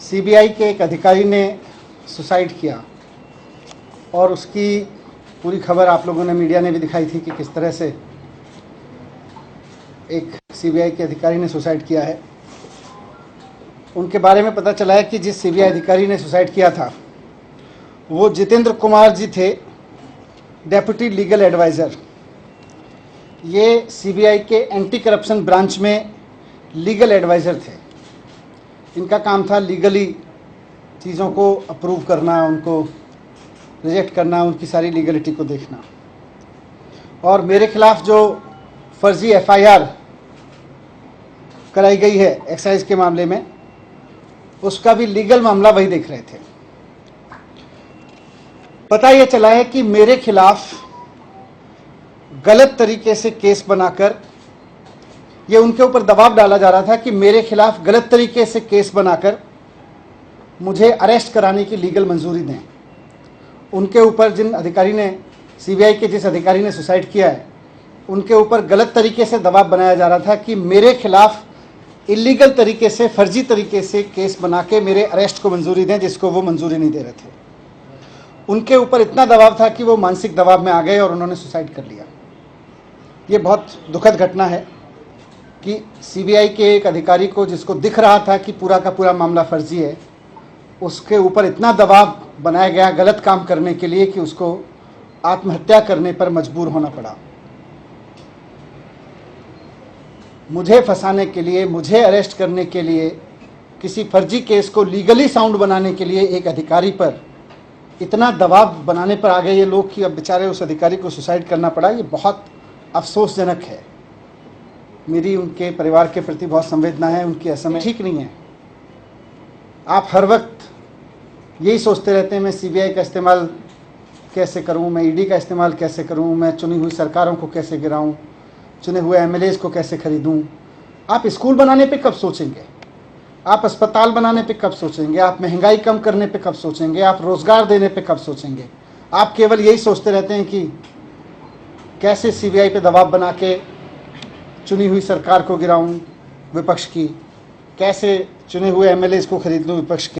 CBI के एक अधिकारी ने सुसाइड किया और उसकी पूरी खबर आप लोगों ने, मीडिया ने भी दिखाई थी कि किस तरह से एक सीबीआई के अधिकारी ने सुसाइड किया है। उनके बारे में पता चला है कि जिस सीबीआई अधिकारी ने सुसाइड किया था वो जितेंद्र कुमार जी थे, डेप्यूटी लीगल एडवाइज़र। ये सीबीआई के एंटी करप्शन ब्रांच में लीगल एडवाइज़र थे। इनका काम था लीगली चीज़ों को अप्रूव करना, उनको रिजेक्ट करना, उनकी सारी लीगलिटी को देखना। और मेरे खिलाफ जो फर्जी एफआईआर कराई गई है एक्साइज के मामले में, उसका भी लीगल मामला वही देख रहे थे। पता यह चला है कि मेरे खिलाफ गलत तरीके से केस बनाकर, ये उनके ऊपर दबाव डाला जा रहा था कि मेरे खिलाफ गलत तरीके से केस बनाकर मुझे अरेस्ट कराने की लीगल मंजूरी दें। उनके ऊपर जिन अधिकारी ने, सीबीआई के जिस अधिकारी ने सुसाइड किया है, उनके ऊपर गलत तरीके से दबाव बनाया जा रहा था कि मेरे खिलाफ इलीगल तरीके से, फर्जी तरीके से केस बना के मेरे अरेस्ट को मंजूरी दें, जिसको वो मंजूरी नहीं दे रहे थे। उनके ऊपर इतना दबाव था कि वो मानसिक दबाव में आ गए और उन्होंने सुसाइड कर लिया। ये बहुत दुखद घटना है कि सीबीआई के एक अधिकारी को, जिसको दिख रहा था कि पूरा का पूरा मामला फर्जी है, उसके ऊपर इतना दबाव बनाया गया गलत काम करने के लिए कि उसको आत्महत्या करने पर मजबूर होना पड़ा। मुझे फंसाने के लिए, मुझे अरेस्ट करने के लिए, किसी फर्जी केस को लीगली साउंड बनाने के लिए एक अधिकारी पर इतना दबाव बनाने पर आ गए ये लोग कि अब बेचारे उस अधिकारी को सुसाइड करना पड़ा। ये बहुत अफसोसजनक है। मेरी उनके परिवार के प्रति बहुत संवेदना है। उनकी असमय ठीक नहीं है। आप हर वक्त यही सोचते रहते हैं, मैं सीबीआई का इस्तेमाल कैसे करूं, मैं ईडी का इस्तेमाल कैसे करूं, मैं चुनी हुई सरकारों को कैसे गिराऊं, चुने हुए एमएलएज को कैसे खरीदूं। आप स्कूल बनाने पे कब सोचेंगे? आप अस्पताल बनाने पे कब सोचेंगे? आप महंगाई कम करने पे कब सोचेंगे? आप रोजगार देने पे कब सोचेंगे? आप केवल यही सोचते रहते हैं कि कैसे सीबीआई पे दबाव बना के चुनी हुई सरकार को गिराऊं विपक्ष की, कैसे चुने हुए एमएलएज को खरीद लूं विपक्ष के।